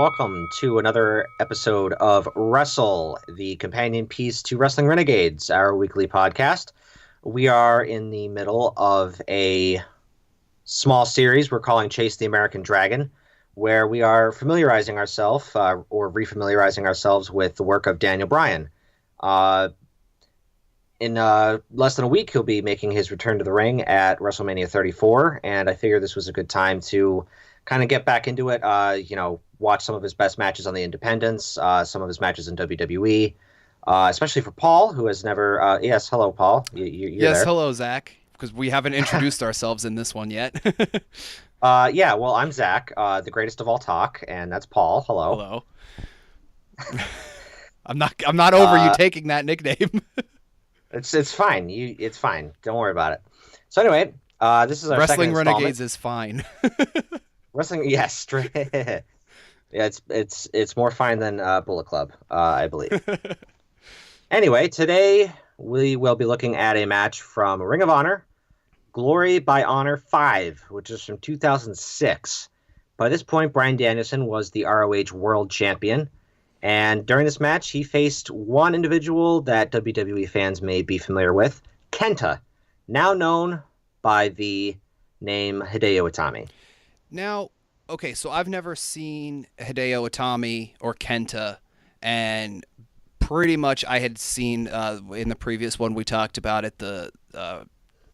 welcome to another episode of Wrestle, the companion piece to Wrestling Renegades, our weekly podcast. We are in the middle of a small series we're calling Chase the American Dragon, where we are familiarizing ourselves or refamiliarizing ourselves with the work of Daniel Bryan. In less than a week, he'll be making his return to the ring at WrestleMania 34, and I figured this was a good time to kind of get back into it, watch some of his best matches on the independents, some of his matches in WWE, especially for Paul, who has never... yes, hello, Paul. You're yes, there. hello, Zach, because we haven't introduced ourselves in this one yet. Well, I'm Zach, the greatest of all talk, and that's Paul. Hello. Hello. I'm not over you taking that nickname. It's fine. It's fine. Don't worry about it. So anyway, this is our Wrestling second Renegades is fine. Wrestling, yes. Yeah, it's more fine than Bullet Club, I believe. Anyway, today we will be looking at a match from Ring of Honor, Glory by Honor 5, which is from 2006. By this point, Bryan Danielson was the ROH World Champion, and during this match, he faced one individual that WWE fans may be familiar with, KENTA, now known by the name Hideo Itami. Now, okay, so I've never seen Hideo Itami or KENTA, and pretty much I had seen in the previous one we talked about it, the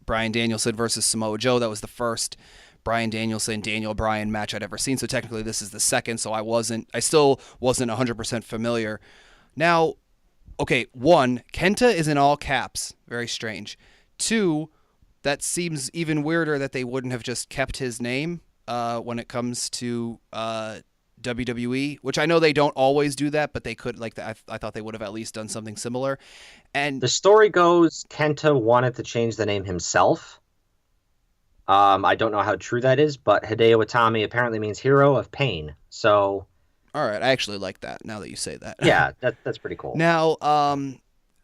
Bryan Danielson versus Samoa Joe. That was the first Bryan Danielson, Daniel Bryan match I'd ever seen. So technically this is the second, so I still wasn't 100% familiar. Now, okay, one, KENTA is in all caps. Very strange. Two, that seems even weirder that they wouldn't have just kept his name when it comes to WWE, which I know they don't always do that, but they could. I thought they would have at least done something similar. And the story goes KENTA wanted to change the name himself. I don't know how true that is, but Hideo Itami apparently means hero of pain. So, all right, I actually like that now that you say that. Yeah, that's pretty cool. Now,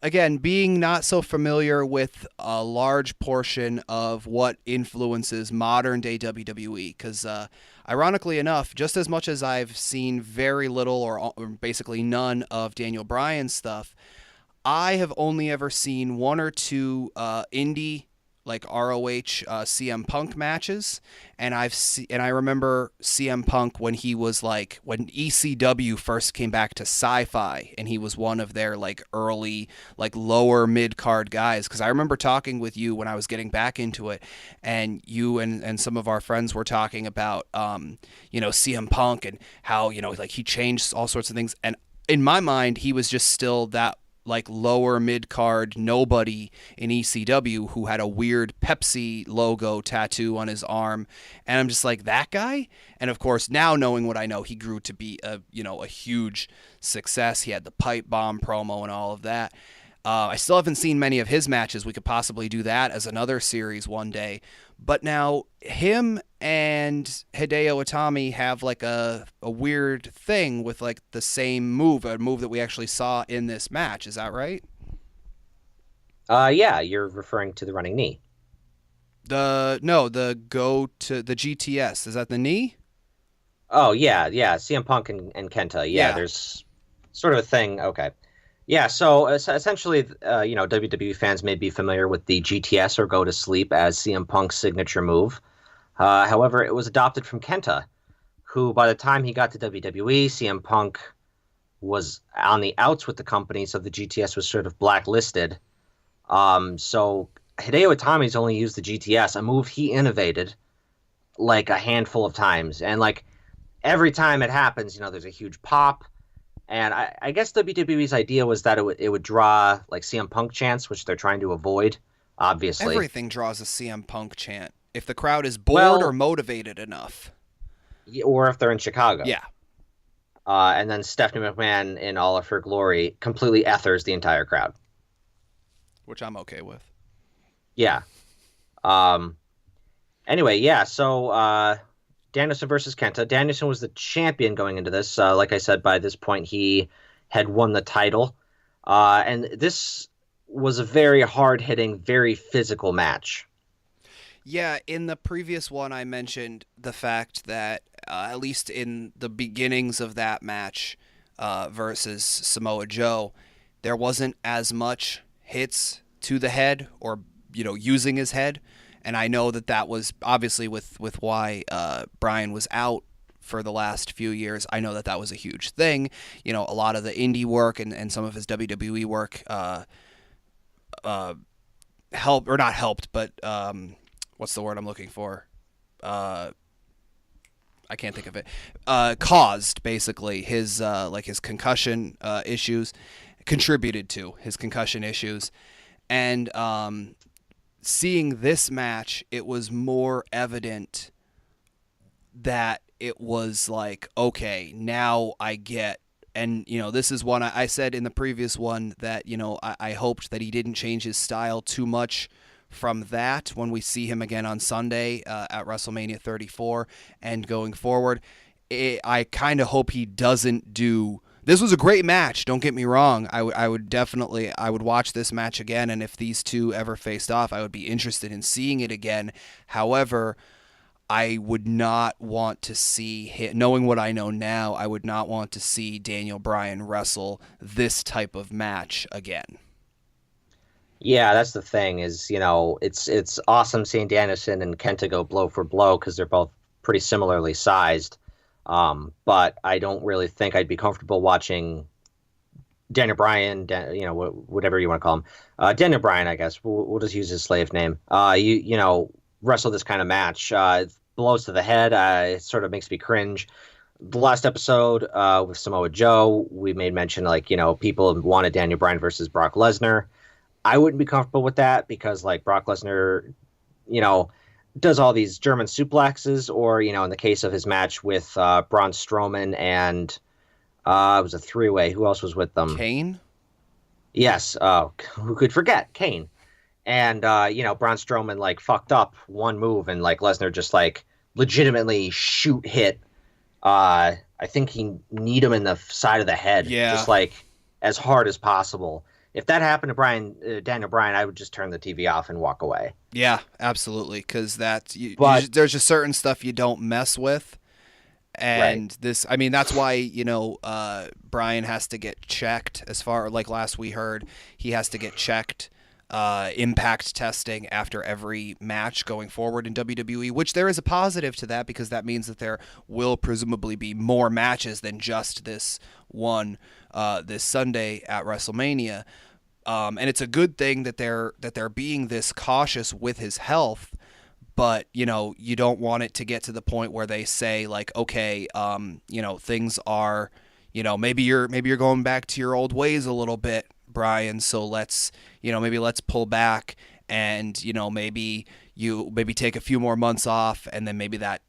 again, being not so familiar with a large portion of what influences modern day WWE, because ironically enough, just as much as I've seen very little or basically none of Daniel Bryan's stuff, I have only ever seen one or two indie like ROH CM Punk matches, and I remember CM Punk when he was when ECW first came back to Sci-Fi, and he was one of their early lower mid card guys. Because I remember talking with you when I was getting back into it, and you and some of our friends were talking about CM Punk and how he changed all sorts of things, and in my mind he was just still that lower mid-card nobody in ECW who had a weird Pepsi logo tattoo on his arm. And I'm just like, that guy? And of course, now knowing what I know, he grew to be a huge success. He had the pipe bomb promo and all of that. I still haven't seen many of his matches. We could possibly do that as another series one day. But now him and Hideo Itami have a weird thing with the same move, a move that we actually saw in this match. Is that right? Yeah, you're referring to the running knee. The go to the GTS. Is that the knee? Oh, yeah. CM Punk and KENTA. Yeah, there's sort of a thing. Okay. Yeah, so essentially, WWE fans may be familiar with the GTS or Go to Sleep as CM Punk's signature move. However, it was adopted from KENTA, who by the time he got to WWE, CM Punk was on the outs with the company, so the GTS was sort of blacklisted. So Hideo Itami's only used the GTS, a move he innovated a handful of times. And every time it happens, there's a huge pop. And I guess WWE's idea was that it would draw CM Punk chants, which they're trying to avoid, obviously. Everything draws a CM Punk chant if the crowd is bored or motivated enough. Or if they're in Chicago. Yeah. And then Stephanie McMahon, in all of her glory, completely ethers the entire crowd. Which I'm okay with. Yeah. Anyway, yeah, so... Danielson versus KENTA. Danielson was the champion going into this. Like I said, by this point, he had won the title. And this was a very hard-hitting, very physical match. Yeah, in the previous one, I mentioned the fact that at least in the beginnings of that match versus Samoa Joe, there wasn't as much hits to the head or, using his head. And I know that was obviously with why Bryan was out for the last few years. I know that was a huge thing. A lot of the indie work and some of his WWE work helped, or not helped, but what's the word I'm looking for? I can't think of it. Caused basically his his concussion issues, contributed to his concussion issues, and seeing this match, it was more evident that it was like, okay, now I get. And, this is one I said in the previous one that, I hoped that he didn't change his style too much from that when we see him again on Sunday at WrestleMania 34 and going forward. I kind of hope he doesn't do. This was a great match. Don't get me wrong. I would watch this match again. And if these two ever faced off, I would be interested in seeing it again. However, I would not want to see him, knowing what I know now, I would not want to see Daniel Bryan wrestle this type of match again. Yeah, that's the thing is, it's awesome seeing Danielson and Kenta go blow for blow because they're both pretty similarly sized. But I don't really think I'd be comfortable watching Daniel Bryan, whatever you want to call him. Daniel Bryan, I guess. We'll just use his slave name. Wrestle this kind of match. Blows to the head. It sort of makes me cringe. The last episode with Samoa Joe, we made mention people wanted Daniel Bryan versus Brock Lesnar. I wouldn't be comfortable with that because Brock Lesnar, does all these German suplexes, or in the case of his match with Braun Strowman and it was a three-way. Who else was with them? Kane. Yes. Who could forget Kane? And, Braun Strowman, fucked up one move, and, Lesnar just, legitimately hit. I think he kneed him in the side of the head. Yeah. Just, as hard as possible. If that happened to Daniel Bryan, I would just turn the TV off and walk away. Yeah, absolutely, because there's just certain stuff you don't mess with. And right. That's why, Bryan has to get checked as far, last we heard, he has to get checked. Impact testing after every match going forward in WWE, which there is a positive to that because that means that there will presumably be more matches than just this one this Sunday at WrestleMania. And it's a good thing that they're being this cautious with his health, but you don't want it to get to the point where they say okay, things are, maybe you're going back to your old ways a little bit, Bryan, so let's pull back and maybe take a few more months off, and then maybe that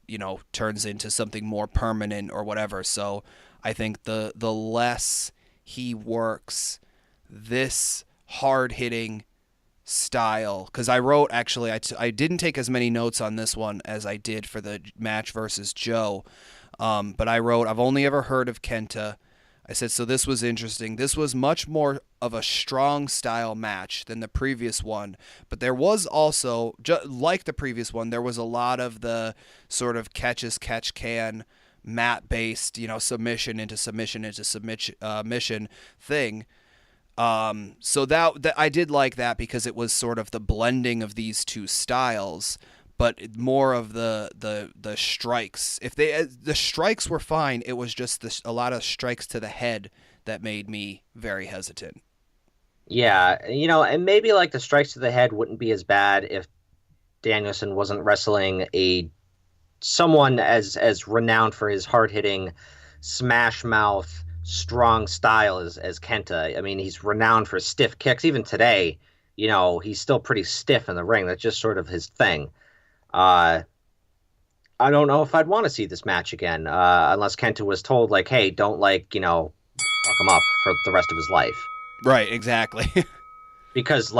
turns into something more permanent or whatever. So I think the less he works this hard-hitting style, because I wrote, actually, I didn't take as many notes on this one as I did for the match versus Joe, but I wrote, I've only ever heard of Kenta. I said, so this was interesting. This was much more of a strong style match than the previous one, but there was also, like the previous one, there was a lot of the sort of catch-as-catch-can mat-based, submission into submission into submission thing. So that I did like that because it was sort of the blending of these two styles, but more of the strikes. If the strikes were fine, it was just a lot of strikes to the head that made me very hesitant. Yeah, and maybe the strikes to the head wouldn't be as bad if Danielson wasn't wrestling someone as renowned for his hard-hitting, smash mouth, strong style as Kenta. He's renowned for stiff kicks. Even today, he's still pretty stiff in the ring. That's just sort of his thing. I don't know if I'd want to see this match again, unless Kenta was told, hey, don't, fuck him up for the rest of his life. Right, exactly. Because,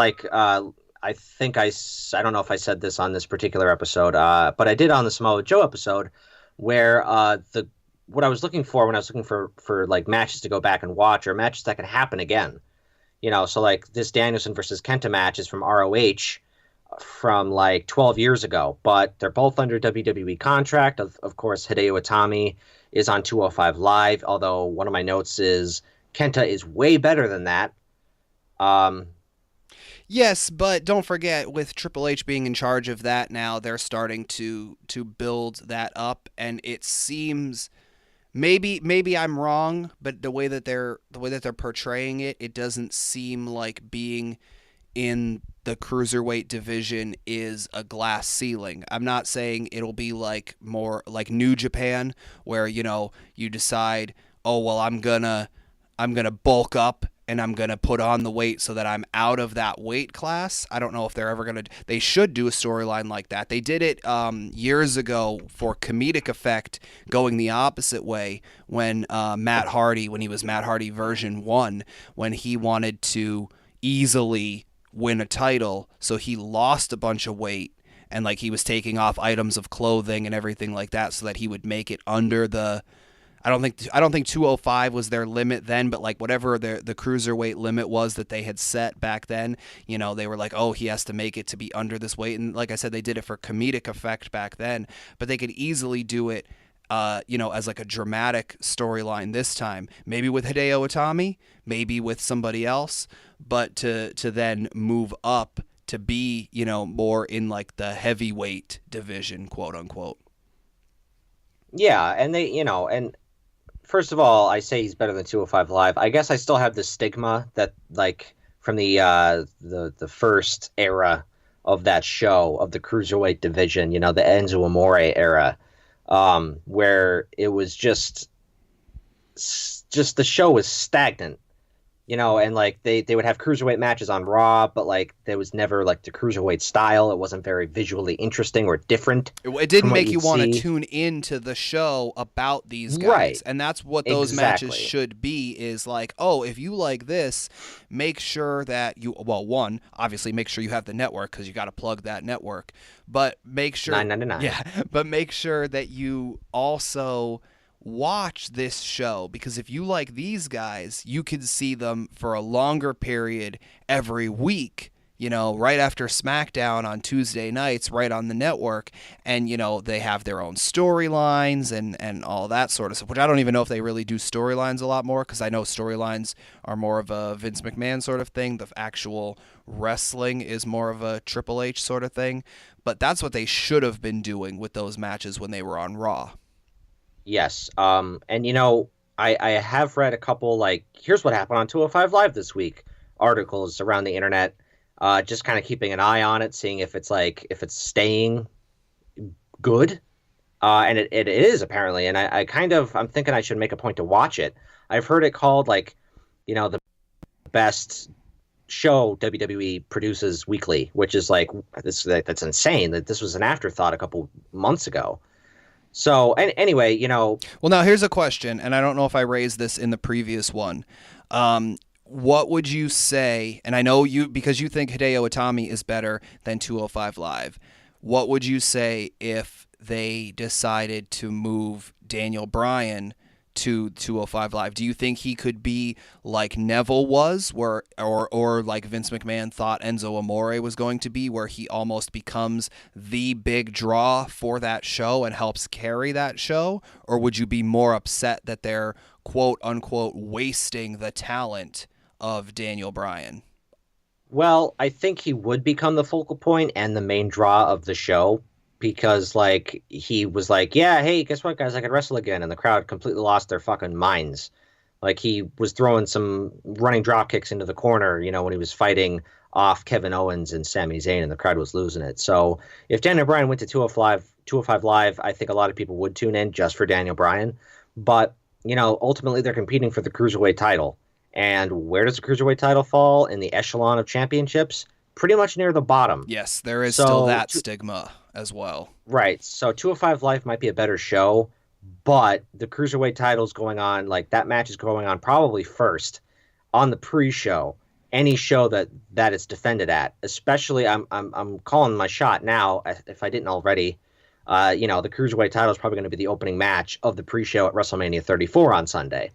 I think I don't know if I said this on this particular episode, but I did on the Samoa Joe episode, where what I was looking for when I was looking for matches to go back and watch, or matches that could happen again. So, this Danielson versus Kenta match is from ROH. from like 12 years ago, but they're both under WWE contract. Of course, Hideo Itami is on 205 Live, although one of my notes is Kenta is way better than that. Yes, but don't forget, with Triple H being in charge of that now, they're starting to build that up, and it seems maybe I'm wrong, but the way that they're portraying it, it doesn't seem like being in the cruiserweight division is a glass ceiling. I'm not saying it'll be like more like New Japan, where you decide, oh well, I'm gonna bulk up and I'm gonna put on the weight so that I'm out of that weight class. I don't know if they're ever gonna. They should do a storyline like that. They did it years ago for comedic effect, going the opposite way when Matt Hardy, when he was Matt Hardy version 1, when he wanted to easily win a title, so he lost a bunch of weight, and like he was taking off items of clothing and everything like that so that he would make it under the I don't think 205 was their limit then, but like whatever the cruiserweight limit was that they had set back then, they were like, oh, he has to make it to be under this weight. And like I said, they did it for comedic effect back then, but they could easily do it as like a dramatic storyline this time, maybe with Hideo Itami, maybe with somebody else, but to then move up to be, more in like the heavyweight division, quote unquote. Yeah, and and first of all, I say he's better than 205 Live. I guess I still have the stigma that, like, from the first era of that show, of the cruiserweight division, the Enzo Amore era, where it was just the show was stagnant. And like they would have cruiserweight matches on Raw, but like there was never like the cruiserweight style. It wasn't very visually interesting or different. It didn't make you want to tune into the show about these guys. Right. And that's what those matches should be, is like, oh, if you like this, make sure that one, obviously make sure you have the network, because you got to plug that network, but make sure $9.99. Yeah, but make sure that you also watch this show, because if you like these guys, you can see them for a longer period every week, right after SmackDown on Tuesday nights, right on the network. And, they have their own storylines and all that sort of stuff, which I don't even know if they really do storylines a lot more, because I know storylines are more of a Vince McMahon sort of thing. The actual wrestling is more of a Triple H sort of thing. But that's what they should have been doing with those matches when they were on Raw. Yes. And I have read a couple, like, here's what happened on 205 Live this week, articles around the internet, just kind of keeping an eye on it, seeing if it's staying good. And it is, apparently. And I'm thinking I should make a point to watch it. I've heard it called, like, the best show WWE produces weekly, which is like, that's insane that this was an afterthought a couple months ago. So, and anyway, Well, now here's a question, and I don't know if I raised this in the previous one. What would you say, and I know because you think Hideo Itami is better than 205 Live, what would you say if they decided to move Daniel Bryan to 205 Live? Do you think he could be like Neville was, or like Vince McMahon thought Enzo Amore was going to be, where he almost becomes the big draw for that show and helps carry that show? Or would you be more upset that they're quote unquote wasting the talent of Daniel Bryan? Well, I think he would become the focal point and the main draw of the show, because like he was like, yeah, hey, guess what, guys, I could wrestle again, and the crowd completely lost their fucking minds. Like, he was throwing some running drop kicks into the corner, when he was fighting off Kevin Owens and Sami Zayn, and the crowd was losing it. So if Daniel Bryan went to 205 Live, I think a lot of people would tune in just for Daniel Bryan. But ultimately they're competing for the cruiserweight title, and where does the cruiserweight title fall in the echelon of championships? Pretty much near the bottom. Yes, there is still that stigma as well. Right. So 205 Live might be a better show, but the cruiserweight title's going on, like that match is going on probably first on the pre-show. Any show that it's defended at, especially I'm calling my shot now, if I didn't already. The cruiserweight title is probably going to be the opening match of the pre-show at WrestleMania 34 on Sunday,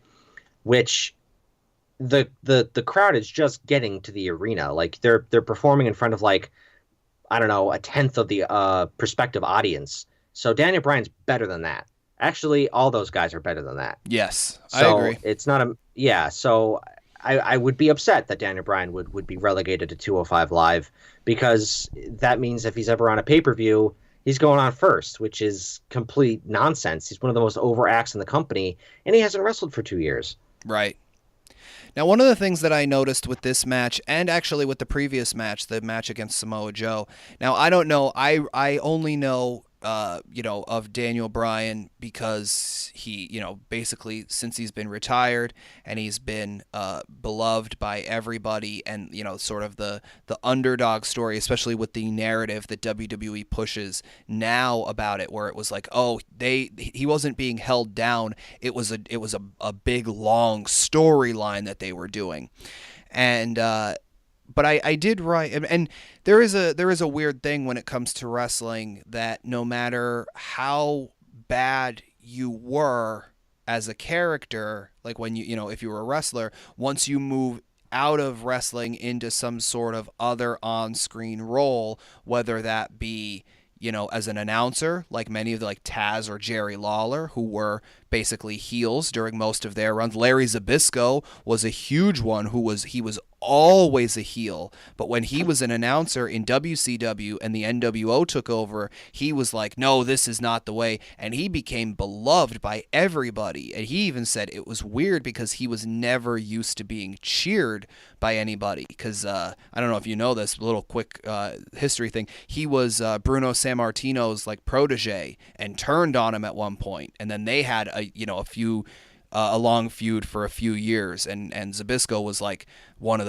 which the crowd is just getting to the arena. Like they're performing in front of like I don't know, a tenth of the prospective audience. So Daniel Bryan's better than that. Actually, all those guys are better than that. Yes, I So agree. it's not a yeah. So I would be upset that Daniel Bryan would be relegated to 205 Live because that means if he's ever on a pay-per-view, he's going on first, which is complete nonsense. He's one of the most over acts in the company, and he hasn't wrestled for 2 years. Right. Now, one of the things that I noticed with this match, and actually with the previous match, the match against Samoa Joe. Now, I don't know. I only know, of Daniel Bryan because he, basically since he's been retired and he's been beloved by everybody, and sort of the underdog story, especially with the narrative that WWE pushes now about it, where it was like, oh, he wasn't being held down. It was a big long storyline that they were doing, and but I did write, and there is a weird thing when it comes to wrestling, that no matter how bad you were as a character, like when if you were a wrestler, once you move out of wrestling into some sort of other on-screen role, whether that be as an announcer, like many of the like Taz or Jerry Lawler, who were basically heels during most of their runs. Larry Zbyszko was a huge one he was always a heel, but when he was an announcer in WCW and the NWO took over, he was like, no, this is not the way, and he became beloved by everybody. And he even said it was weird because he was never used to being cheered by anybody, because I don't know if you know this little quick history thing. He was Bruno Sammartino's like protege and turned on him at one point, and then they had a long feud for a few years, and Zbyszko was like one of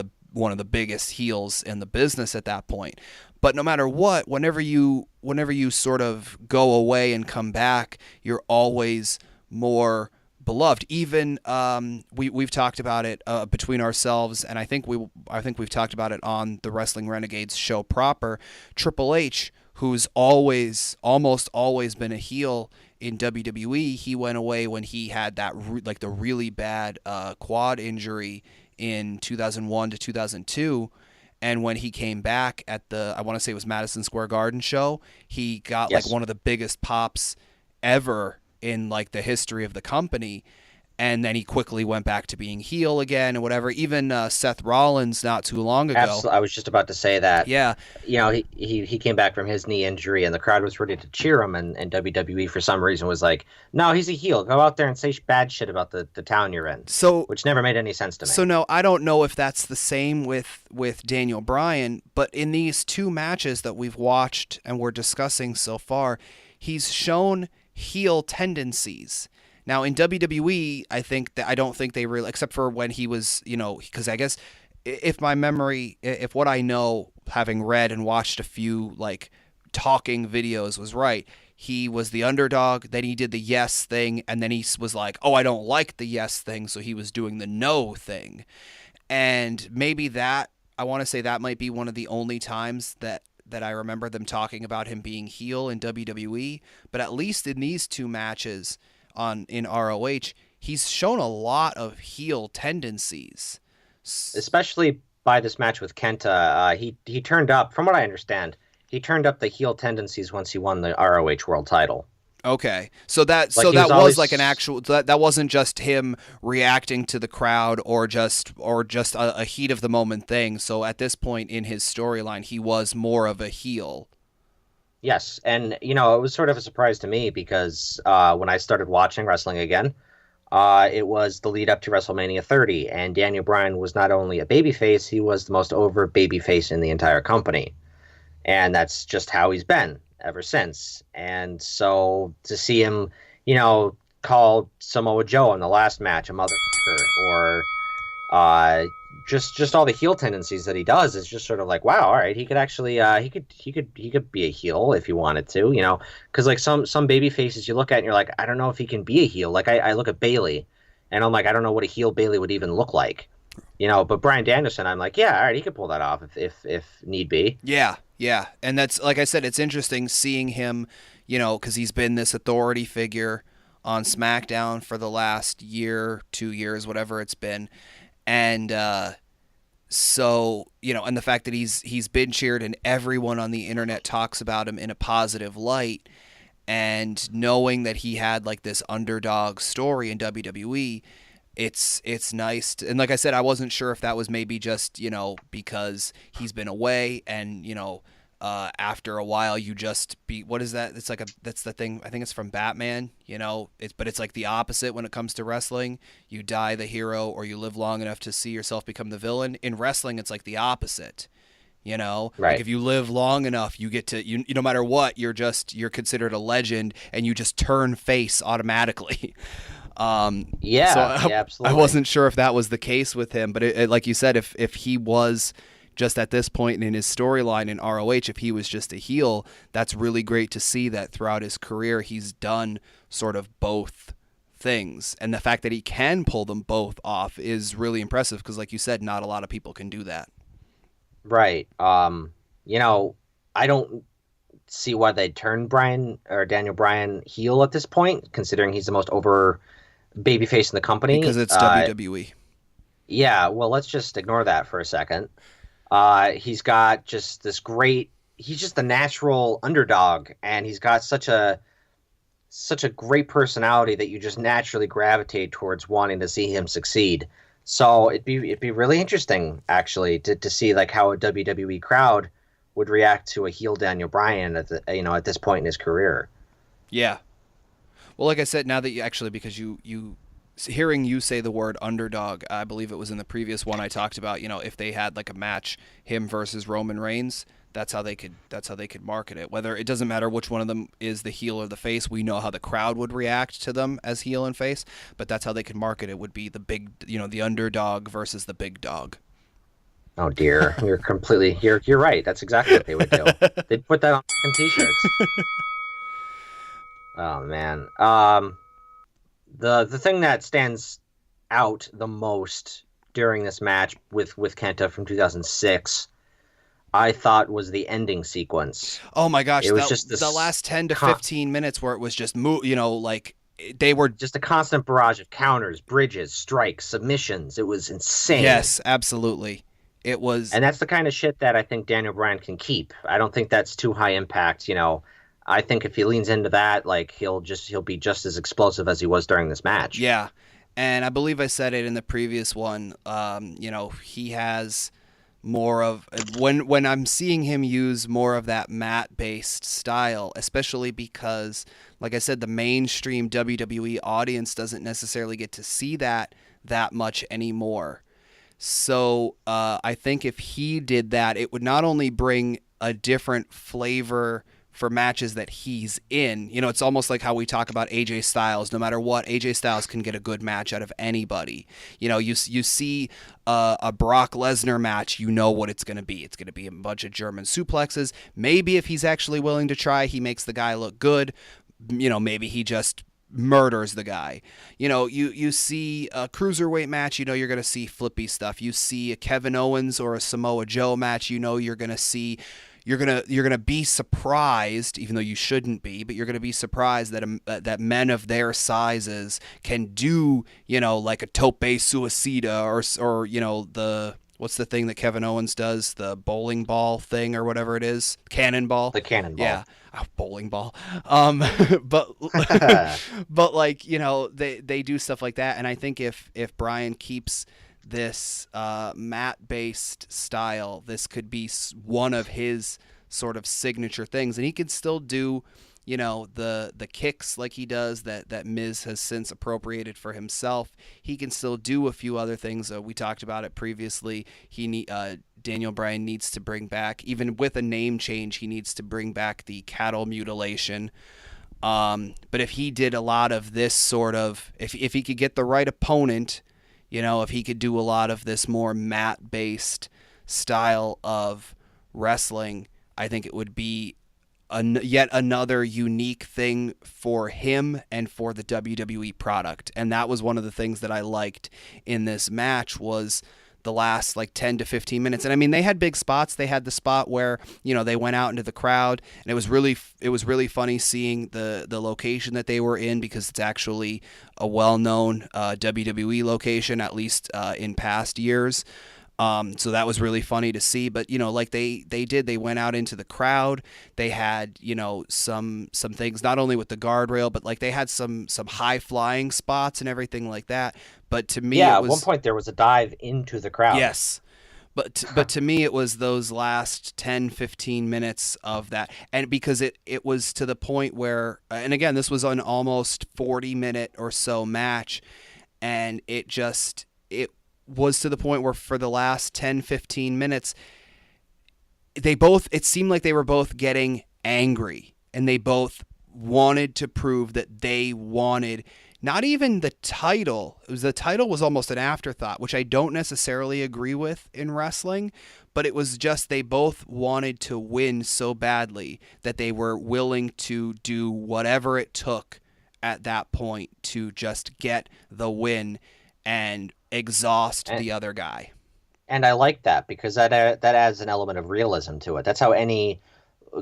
the biggest heels in the business at that point. But no matter what, whenever you sort of go away and come back, you're always more beloved. Even we've talked about it between ourselves, and I think we've talked about it on the Wrestling Renegades show proper. Triple H, who's almost always been a heel in WWE, he went away when he had that the really bad quad injury in 2001 to 2002. And when he came back at I want to say it was Madison Square Garden show, he got Yes. like one of the biggest pops ever in like the history of the company. And then he quickly went back to being heel again and whatever. Even Seth Rollins not too long ago. Absolutely. I was just about to say that. Yeah. He came back from his knee injury, and the crowd was ready to cheer him, and WWE for some reason was like, no, he's a heel. Go out there and say bad shit about the town you're in. So, which never made any sense to me. So no, I don't know if that's the same with Daniel Bryan, but in these two matches that we've watched and we're discussing so far, he's shown heel tendencies. Now in WWE, I don't think they really, except for when he was, because I guess if what I know, having read and watched a few like talking videos was right, he was the underdog, then he did the yes thing, and then he was like, oh, I don't like the yes thing, so he was doing the no thing. And maybe I want to say that might be one of the only times that I remember them talking about him being heel in WWE, but at least in these two matches in ROH, he's shown a lot of heel tendencies. Especially by this match with Kenta, he turned up, from what I understand, he turned up the heel tendencies once he won the ROH World Title. Okay, so that was like an actual, that wasn't just him reacting to the crowd or just a heat of the moment thing. So at this point in his storyline, he was more of a heel. Yes, and it was sort of a surprise to me because when I started watching wrestling again, it was the lead up to WrestleMania 30, and Daniel Bryan was not only a babyface, he was the most over babyface in the entire company, and that's just how he's been ever since. And so to see him, call Samoa Joe in the last match a motherfucker, or just all the heel tendencies that he does is just sort of like, wow, all right, he could actually he could be a heel if he wanted to, because like some baby faces you look at and you're like, I don't know if he can be a heel. Like I look at Bailey and I'm like, I don't know what a heel Bailey would even look like, but Bryan Danielson, I'm like, yeah, all right, he could pull that off if need be. Yeah, and that's, like I said, it's interesting seeing him, because he's been this authority figure on SmackDown for the last year, 2 years, whatever it's been. And So, and the fact that he's been cheered and everyone on the internet talks about him in a positive light, and knowing that he had like this underdog story in WWE, it's nice and like I said, I wasn't sure if that was maybe just because he's been away and after a while you just be, what is that, it's like that's the thing, I think it's from Batman, it's like the opposite when it comes to wrestling. You die the hero or you live long enough to see yourself become the villain. In wrestling it's like the opposite. Like Right. if you live long enough, you get to, no matter what, you're considered a legend and you just turn face automatically. So Yeah, yeah, I absolutely. wasn't sure if that was the case with him, but like you said, if he was just at this point in his storyline in ROH, if he was just a heel, that's really great to see that throughout his career he's done sort of both things. And the fact that he can pull them both off is really impressive because, like you said, not a lot of people can do that. Right. I don't see why they turned Brian or Daniel Bryan heel at this point, considering he's the most over babyface in the Because company. it's WWE. Yeah, well, let's just ignore that for a second. He's got just this great. He's just the natural underdog, and he's got such a great personality that you just naturally gravitate towards wanting to see him succeed. So it'd be really interesting actually to see like how a WWE crowd would react to a heel Daniel Bryan at this point in his career. Yeah. Well, like I said, now that you actually, because you hearing you say the word underdog, I believe it was in the previous one I talked about. If they had like a match, him versus Roman Reigns, that's how they could market it. Whether it doesn't matter which one of them is the heel or the face, we know how the crowd would react to them as heel and face. But that's how they could market it. Would be the big, the underdog versus the big dog. Oh dear, you're right. That's exactly what they would do. They'd put that on fucking t-shirts. Oh man. The thing that stands out the most during this match with Kenta from 2006, I thought was the ending sequence. Oh my gosh, It was that just the this last 10 to 15 minutes where it was just like they were. just a constant barrage of counters, bridges, strikes, submissions. It was insane. Yes, absolutely. It was. And that's the kind of shit that I think Daniel Bryan can keep. I don't think that's too high impact. I think if he leans into that, like he'll be just as explosive as he was during this match. Yeah. And I believe I said it in the previous one. He has more of when I'm seeing him use more of that mat based style, especially because, like I said, the mainstream WWE audience doesn't necessarily get to see that much anymore. So I think if he did that, it would not only bring a different flavor for matches that he's in. It's almost like how we talk about AJ Styles. No matter what, AJ Styles can get a good match out of anybody. You see a Brock Lesnar match, you know what it's going to be. It's going to be a bunch of German suplexes. Maybe if he's actually willing to try, he makes the guy look good. Maybe he just murders the guy. You see a cruiserweight match, you're going to see flippy stuff. You see a Kevin Owens or a Samoa Joe match, you're going to see, you're gonna be surprised, even though you shouldn't be, but you're gonna be surprised that men of their sizes can do like a tope suicida or the, what's the thing that Kevin Owens does, the bowling ball thing or whatever it is, cannonball. The cannonball. Yeah. Oh, bowling ball. But but like they do stuff like that, and I think if Brian keeps this mat-based style, this could be one of his sort of signature things, and he can still do the kicks like he does that Miz has since appropriated for himself. He can still do a few other things. We talked about it previously. Daniel Bryan needs to bring back, even with a name change, he needs to bring back the cattle mutilation. But if he did a lot of this sort of, if he could get the right opponent, if he could do a lot of this more mat-based style of wrestling, I think it would be yet another unique thing for him and for the WWE product. And that was one of the things that I liked in this match was the last like 10 to 15 minutes. And I mean, they had big spots. They had the spot where, they went out into the crowd, and it was really funny seeing the location that they were in, because it's actually a well-known WWE location, at least in past years. So that was really funny to see. But like they went out into the crowd. They had some things, not only with the guardrail, but like they had some high flying spots and everything like that. But to me, Yeah, it at one was point there was a dive into the crowd. yes. But to me, it was those last 10, 15 minutes of that. And because it was to the point where, and again, this was an almost 40-minute or so match. And it was to the point where for the last 10, 15 minutes, it seemed like they were both getting angry. And they both wanted to prove that they wanted not even the title. The title was almost an afterthought, which I don't necessarily agree with in wrestling, but it was just they both wanted to win so badly that they were willing to do whatever it took at that point to just get the win and exhaust the other guy. And I like that because that adds an element of realism to it. That's how any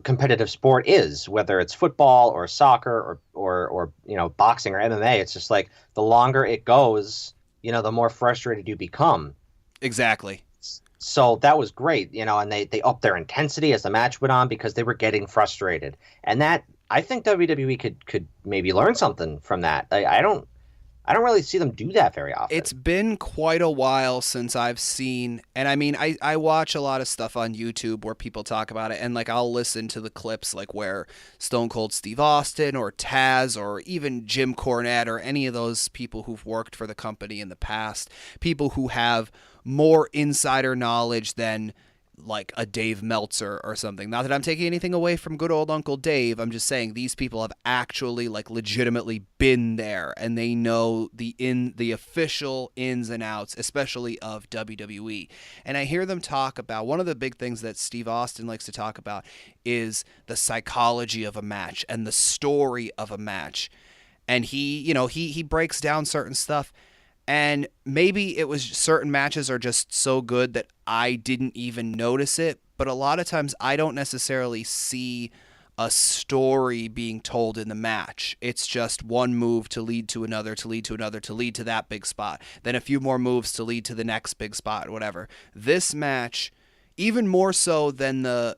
competitive sport is, whether it's football or soccer or boxing or MMA. It's just like the longer it goes, the more frustrated you become. Exactly. So that was great, and they upped their intensity as the match went on because they were getting frustrated. And that, I think WWE could maybe learn something from that. I don't really see them do that very often. It's been quite a while since I've seen, and I mean, I watch a lot of stuff on YouTube where people talk about it, and like I'll listen to the clips like where Stone Cold Steve Austin or Taz or even Jim Cornette or any of those people who've worked for the company in the past, people who have more insider knowledge than like a Dave Meltzer or something. Not that I'm taking anything away from good old Uncle Dave. I'm just saying these people have actually like legitimately been there and they know the official ins and outs, especially of WWE. And I hear them talk about one of the big things that Steve Austin likes to talk about is the psychology of a match and the story of a match. And he breaks down certain stuff. And maybe it was certain matches are just so good that I didn't even notice it. But a lot of times I don't necessarily see a story being told in the match. It's just one move to lead to another, to lead to another, to lead to that big spot. Then a few more moves to lead to the next big spot, whatever. This match, even more so than I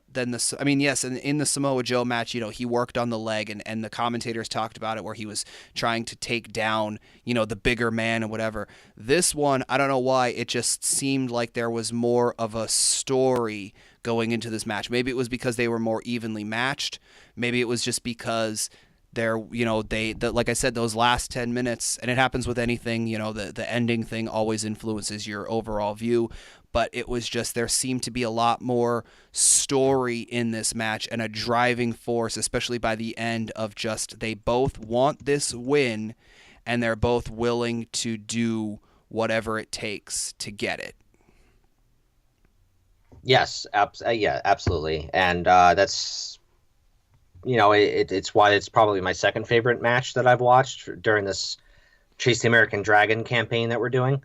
mean, yes, in the Samoa Joe match, he worked on the leg and the commentators talked about it where he was trying to take down, the bigger man and whatever. This one, I don't know why, it just seemed like there was more of a story going into this match. Maybe it was because they were more evenly matched. Maybe it was just because like I said, those last 10 minutes, and it happens with anything, the ending thing always influences your overall view. But it was just there seemed to be a lot more story in this match and a driving force, especially by the end of just they both want this win and they're both willing to do whatever it takes to get it. Yes, yeah, absolutely. And that's, it's why it's probably my second favorite match that I've watched during this Chase the American Dragon campaign that we're doing.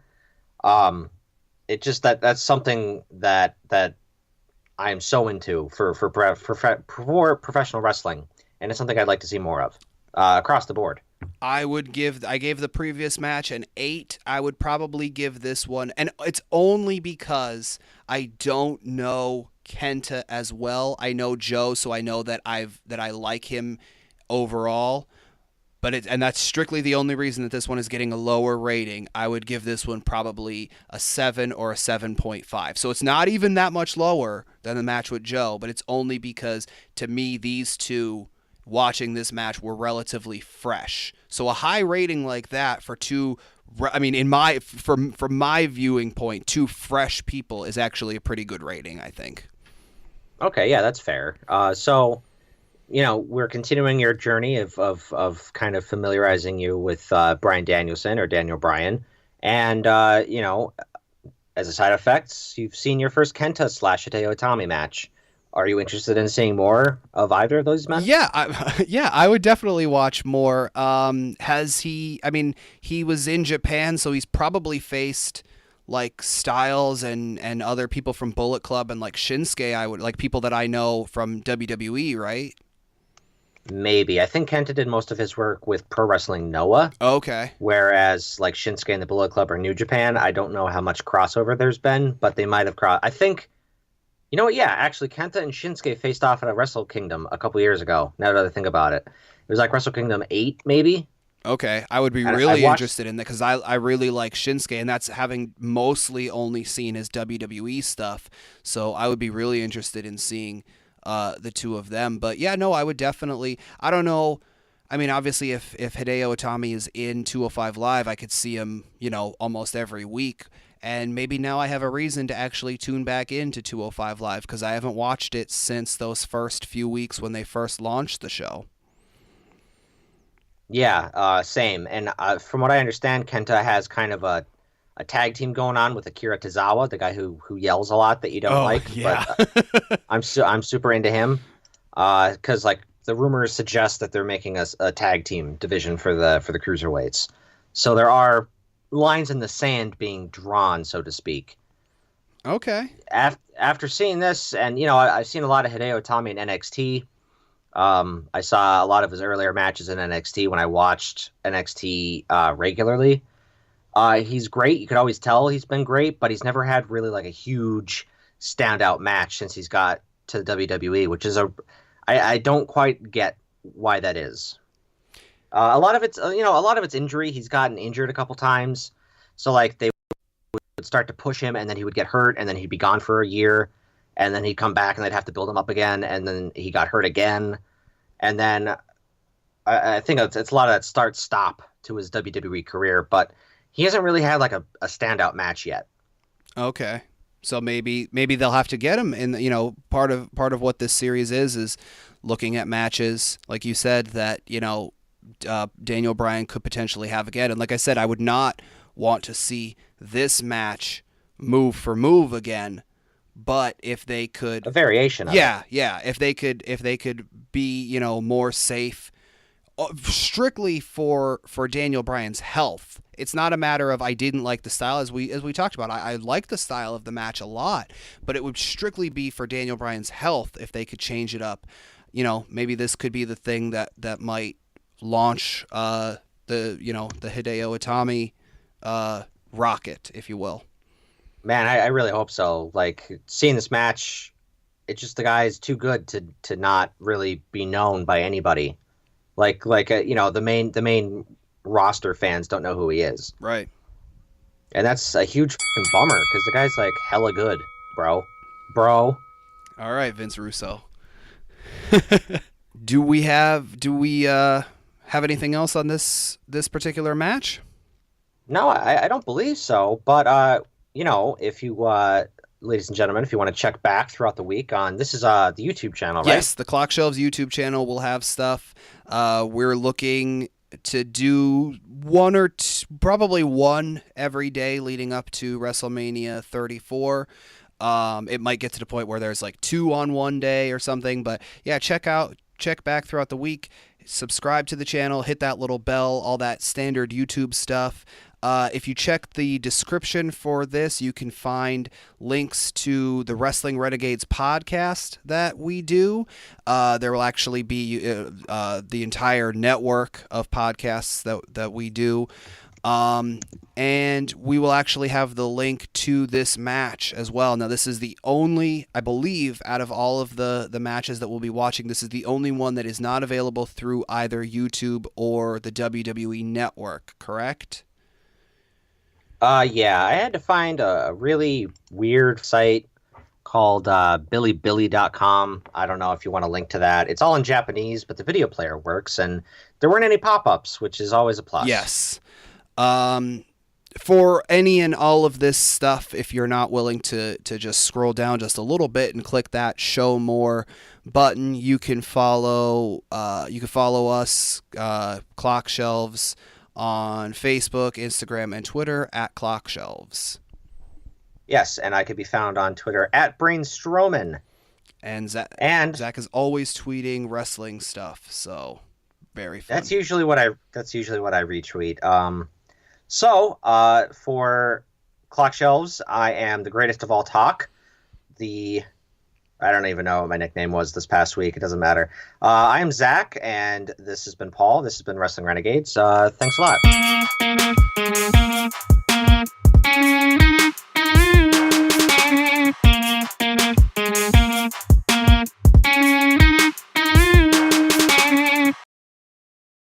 It just that's something that I am so into for professional wrestling, and it's something I'd like to see more of across the board. I gave the previous match an 8. I would probably give this one, and it's only because I don't know Kenta as well. I know Joe, so I know that I like him overall. And that's strictly the only reason that this one is getting a lower rating. I would give this one probably a 7 or a 7.5. So it's not even that much lower than the match with Joe, but it's only because, to me, these two, watching this match, were relatively fresh. So a high rating like that for two, I mean, from my viewing point, two fresh people is actually a pretty good rating, I think. Okay, yeah, that's fair. So, we're continuing your journey of kind of familiarizing you with Bryan Danielson or Daniel Bryan. And, as a side effect, you've seen your first Kenta / Hideo Itami match. Are you interested in seeing more of either of those men? Yeah, I would definitely watch more. He was in Japan, so he's probably faced like Styles and other people from Bullet Club and like Shinsuke, like people that I know from WWE, right? Maybe. I think Kenta did most of his work with Pro Wrestling Noah. Okay. Whereas like Shinsuke and the Bullet Club or New Japan, I don't know how much crossover there's been, but they might have crossed. I think, you know what? Yeah, actually, Kenta and Shinsuke faced off at a Wrestle Kingdom a couple years ago. Now that I think about it, it was like Wrestle Kingdom 8, maybe. Okay, I would be And I really watched. interested in that because I really like Shinsuke, and that's having mostly only seen his WWE stuff. So I would be really interested in seeing the two of them. But yeah, no, I would definitely. I don't know. I mean, obviously, if Hideo Itami is in 205 Live, I could see him, almost every week. And maybe now I have a reason to actually tune back into 205 Live because I haven't watched it since those first few weeks when they first launched the show. Yeah, same. And from what I understand, Kenta has kind of a tag team going on with Akira Tozawa, the guy who yells a lot that you don't Oh, like. yeah. But I'm super into him because like the rumors suggest that they're making a tag team division for the cruiserweights. So there are lines in the sand being drawn, so to speak. Okay. After seeing this, and I've seen a lot of Hideo Itami in NXT. I saw a lot of his earlier matches in NXT when I watched NXT regularly. He's great. You could always tell he's been great, but he's never had really like a huge standout match since he's got to the WWE, which is I don't quite get why that is. A lot of it's injury. He's gotten injured a couple times, so like they would start to push him, and then he would get hurt, and then he'd be gone for a year, and then he'd come back, and they'd have to build him up again, and then he got hurt again, and then I think it's a lot of that start-stop to his WWE career, but he hasn't really had like a standout match yet. Okay. So maybe they'll have to get him in. Part of what this series is looking at matches, like you said, that Daniel Bryan could potentially have again. And like I said, I would not want to see this match move for move again. But if they could, A variation of yeah, it. yeah, if they could be more safe, strictly for Daniel Bryan's health. It's not a matter of I didn't like the style as we talked about. I like the style of the match a lot, but it would strictly be for Daniel Bryan's health if they could change it up. Maybe this could be the thing that might launch the Hideo Itami rocket, if you will. Man, I really hope so. Like seeing this match, it's just the guy is too good to not really be known by anybody. The main roster fans don't know who he is, Right. and that's a huge fucking bummer because the guy's like hella good, bro. All right, Vince Russo. Do we have anything else on this particular match? No, I don't believe so. But if you ladies and gentlemen, if you want to check back throughout the week on this is the YouTube channel, right? Yes, the Clock Shelves YouTube channel will have stuff. We're looking to do probably one every day leading up to WrestleMania 34. It might get to the point where there's like 2 on one day or something, but yeah, check back throughout the week, subscribe to the channel, hit that little bell, all that standard YouTube stuff. If you check the description for this, you can find links to the Wrestling Renegades podcast that we do. There will actually be the entire network of podcasts that we do. And we will actually have the link to this match as well. Now, this is the only, I believe, out of all of the matches that we'll be watching, this is the only one that is not available through either YouTube or the WWE Network, correct? Yeah, I had to find a really weird site called billybilly.com. I don't know if you want to link to that. It's all in Japanese, but the video player works, and there weren't any pop-ups, which is always a plus. Yes. For any and all of this stuff, if you're not willing to just scroll down just a little bit and click that show more button, you can follow us, Clock Shelves, on Facebook, Instagram, and Twitter at Clock Shelves. Yes, and I could be found on Twitter at Brainstroman. And Zach is always tweeting wrestling stuff, so very fun. That's usually what I retweet. So for Clock Shelves, I am the greatest of all talk, the I don't even know what my nickname was this past week. It doesn't matter. I am Zach, and this has been Paul. This has been Wrestling Renegades. Thanks a lot.